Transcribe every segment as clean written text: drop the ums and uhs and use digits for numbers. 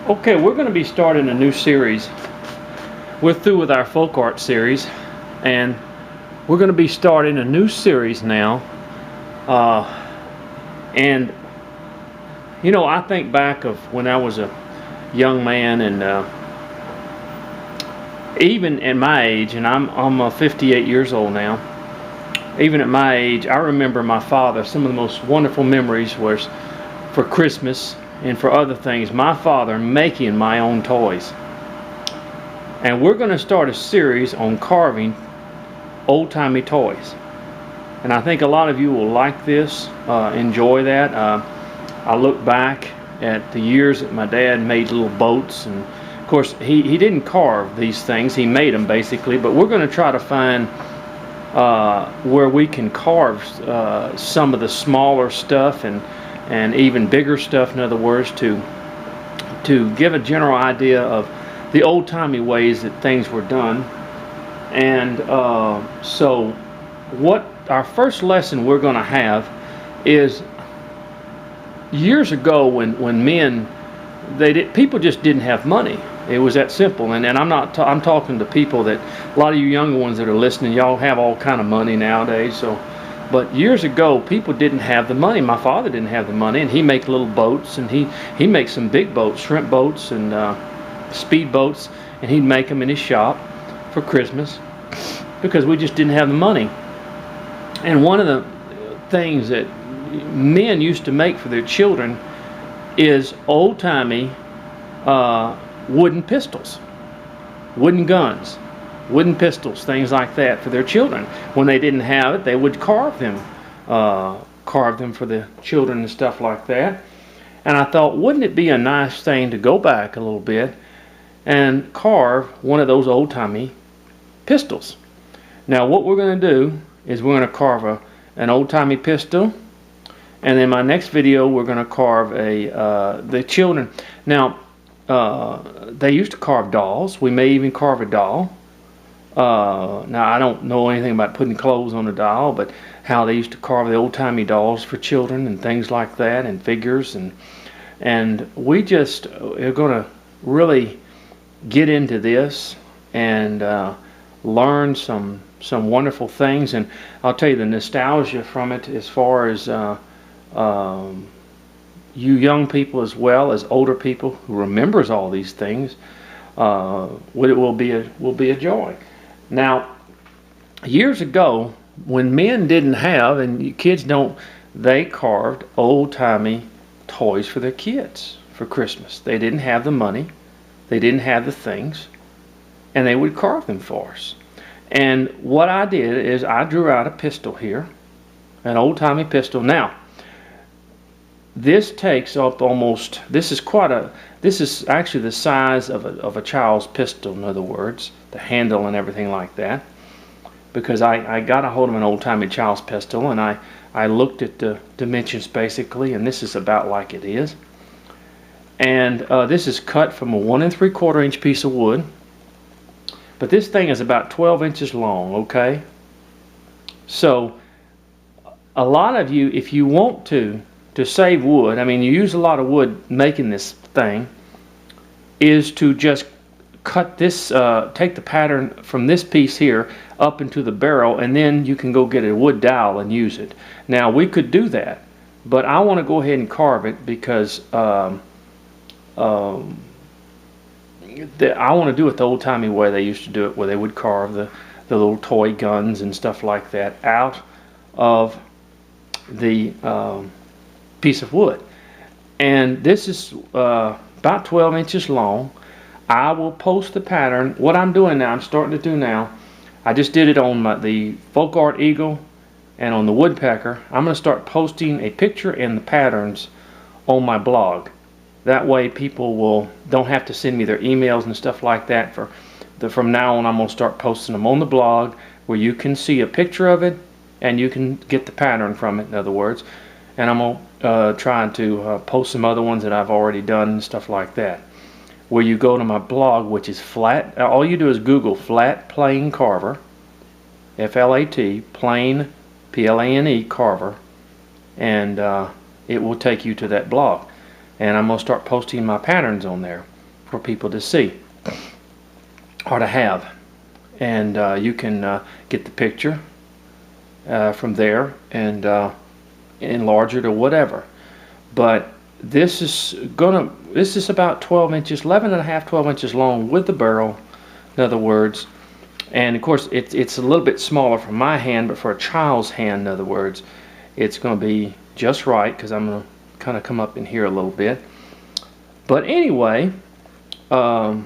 Okay, we're going to be starting a new series. We're through with our folk art series, and we're going to be starting a new series now. Uh, and I think back of when I was a young man, and even at my age, and I'm 58 years old now. Even at my age, I remember my father. Some of the most wonderful memories was for Christmas and for other things. My father making my own toys. And we're going to start a series on carving old-timey toys. And I think a lot of you will like this, enjoy that. I look back at the years that my dad made little boats, and of course he didn't carve these things, he made them basically, but we're going to try to find where we can carve some of the smaller stuff and even bigger stuff, in other words, to give a general idea of the old-timey ways that things were done. And so what our first lesson we're going to have is years ago when men, people just didn't have money. It was that simple. And I'm talking to people that, a lot of you younger ones that are listening, y'all have all kind of money nowadays. But years ago, people didn't have the money. My father didn't have the money, and he make little boats, and he makes some big boats, shrimp boats and speed boats, and he'd make them in his shop for Christmas because we just didn't have the money. And one of the things that men used to make for their children is old-timey wooden pistols, wooden guns, wooden pistols, things like that for their children. When they didn't have it, they would carve them for the children and stuff like that. And I thought, wouldn't it be a nice thing to go back a little bit and carve one of those old-timey pistols? Now what we're going to do is we're going to carve an old-timey pistol, and in my next video we're going to carve the children. Now they used to carve dolls. We may even carve a doll. Now I don't know anything about putting clothes on a doll, but how they used to carve the old-timey dolls for children and things like that, and figures, and we just are going to really get into this and learn some wonderful things. And I'll tell you, the nostalgia from it, as far as you young people as well as older people who remembers all these things, it will be a joy. Now, years ago, when men didn't have, and kids don't, they carved old-timey toys for their kids for Christmas. They didn't have the money, they didn't have the things, and they would carve them for us. And what I did is I drew out a pistol here, an old-timey pistol. Now, this takes up almost, this is actually the size of a child's pistol, in other words, the handle and everything like that, because I got a hold of an old-timey child's pistol, and I looked at the dimensions basically, and this is about like it is. And this is cut from a 1 3/4 inch piece of wood, but this thing is about 12 inches long, okay? So a lot of you, if you want to save wood, I mean, you use a lot of wood making this thing, is to just cut this, take the pattern from this piece here up into the barrel, and then you can go get a wood dowel and use it. Now, we could do that, but I want to go ahead and carve it because I want to do it the old-timey way they used to do it, where they would carve the little toy guns and stuff like that out of the piece of wood. And this is about 12 inches long. I will post the pattern. What I'm doing now, I'm starting to do now, I just did it on the Folk Art Eagle and on the Woodpecker. I'm going to start posting a picture and the patterns on my blog. That way people don't have to send me their emails and stuff like that. From now on, I'm going to start posting them on the blog, where you can see a picture of it and you can get the pattern from it, in other words. And I'm going to try to post some other ones that I've already done and stuff like that. Where you go to my blog, which is flat, all you do is Google Flat Plane Carver, F-L-A-T, Plane, P-L-A-N-E, Carver, and it will take you to that blog. And I'm going to start posting my patterns on there. for people to see or to have. And you can get the picture from there and enlarge it or whatever. But this is about 12 inches, 11 and a half, 12 inches long with the barrel, in other words. And of course it's a little bit smaller for my hand, but for a child's hand, in other words, it's going to be just right, because I'm going to kind of come up in here a little bit. But anyway, now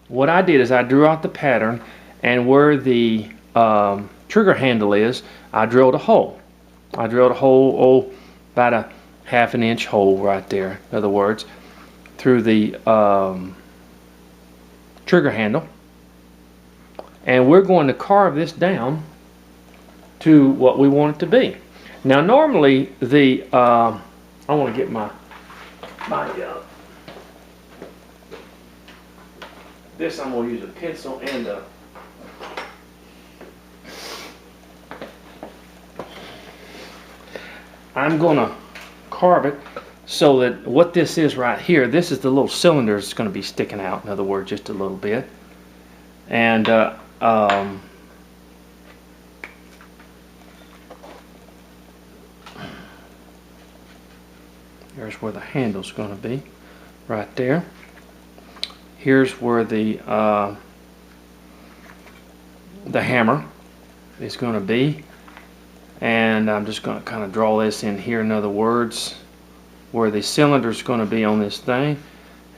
what I did is I drew out the pattern, and where the trigger handle is, I drilled a hole. I drilled a hole, about a ½ inch hole right there, in other words, through the trigger handle. And we're going to carve this down to what we want it to be. Now normally the I want to get my this, I'm going to use a pencil and a I'm going to carve it so that what this is right here, this is the little cylinder that's going to be sticking out, in other words, just a little bit. And here's where the handle's going to be, right there. Here's where the hammer is going to be. And I'm just going to kind of draw this in here, in other words, where the cylinder is going to be on this thing.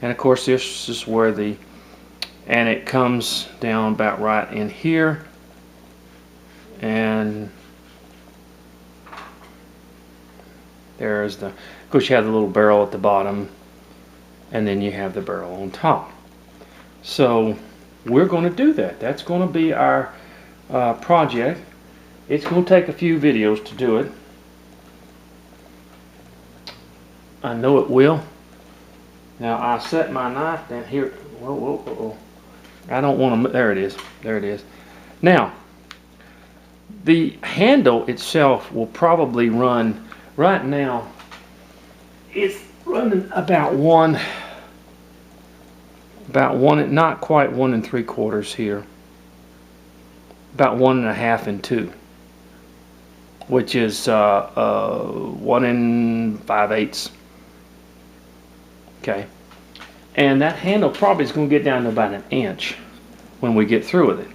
And of course this is where and it comes down about right in here. And there's of course you have the little barrel at the bottom, and then you have the barrel on top. So we're going to do that. That's going to be our project. It's going to take a few videos to do it. I know it will. Now I set my knife down here. Whoa, whoa, whoa, whoa. I don't want to. There it is. There it is. Now the handle itself will probably run. Right now it's running about one, not quite 1 3/4 here. About 1 1/2 and 2. Which is 1 5/8. Okay, and that handle probably is going to get down to about 1 inch when we get through with it.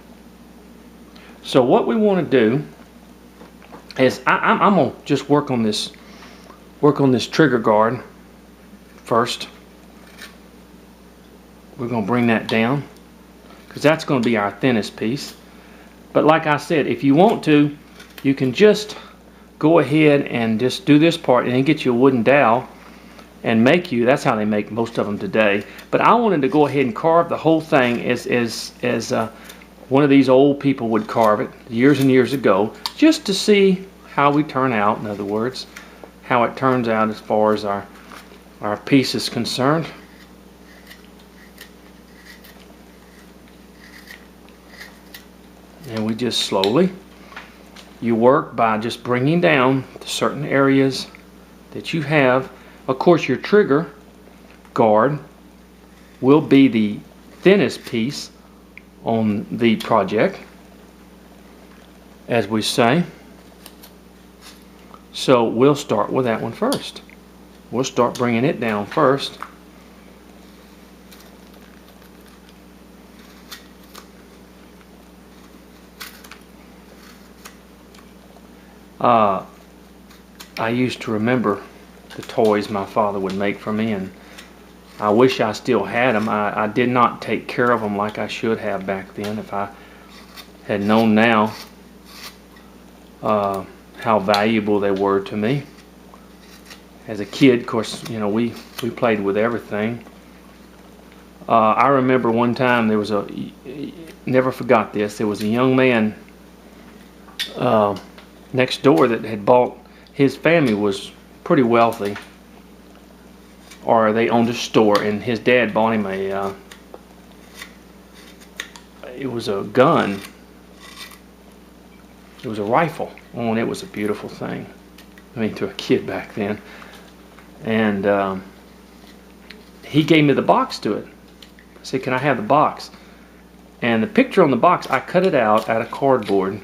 So what we want to do is I'm going to just work on this trigger guard first. We're going to bring that down because that's going to be our thinnest piece. But like I said, if you want to, you can just go ahead and just do this part and then get you a wooden dowel and that's how they make most of them today. But I wanted to go ahead and carve the whole thing as one of these old people would carve it years and years ago, just to see how we turn out, in other words, how it turns out as far as our piece is concerned. And we just slowly, you work by just bringing down the certain areas that you have. Of course, your trigger guard will be the thinnest piece on the project, as we say. So we'll start with that one first. We'll start bringing it down first. I used to remember the toys my father would make for me, and I wish I still had them. I did not take care of them like I should have back then. If I had known now how valuable they were to me. As a kid, of course, you know, we played with everything. I remember one time there was never forgot this, there was a young man next door that had bought, his family was pretty wealthy, or they owned a store, and his dad bought him it was a gun, it was a rifle. Oh, and it was a beautiful thing, I mean, to a kid back then. And he gave me the box to it. I said, can I have the box? And the picture on the box, I cut it out of cardboard.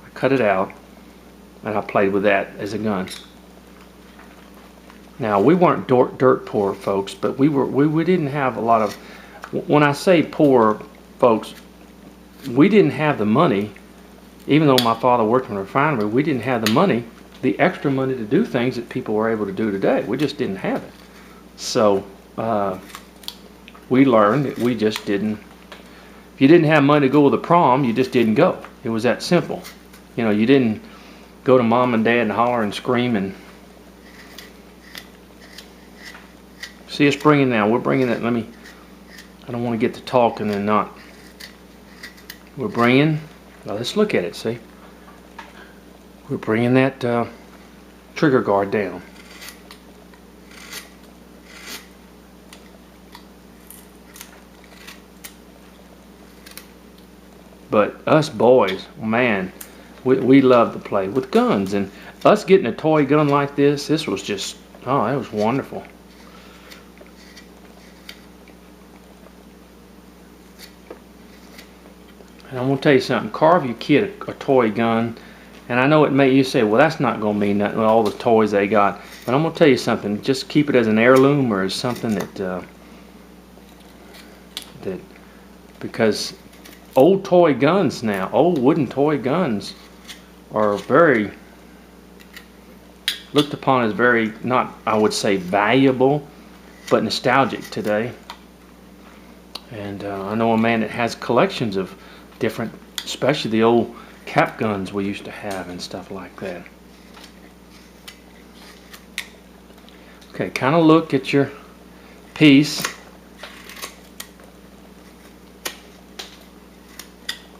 I cut it out, and I played with that as a gun. Now, we weren't dirt poor folks, but we didn't have a lot of, when I say poor folks, we didn't have the money. Even though my father worked in a refinery, we didn't have the money, the extra money to do things that people were able to do today. We just didn't have it. So we learned that we just didn't, if you didn't have money to go to the prom, you just didn't go. It was that simple. You know, you didn't go to mom and dad and holler and scream and see us bringing now. We're bringing that. I don't want to get to talking and not. We're bringing. Now let's look at it. See, we're bringing that trigger guard down. But us boys, man, we love to play with guns, and us getting a toy gun like this was just, oh, it was wonderful. And I'm going to tell you something, carve your kid a toy gun, and I know it may, you say, well, that's not going to mean nothing with all the toys they got, but I'm going to tell you something, just keep it as an heirloom or as something that because old toy guns now, old wooden toy guns are very looked upon as very, not, I would say valuable, but nostalgic today. And I know a man that has collections of different, especially the old cap guns we used to have and stuff like that. Okay, kind of look at your piece.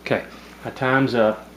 Okay, my time's up.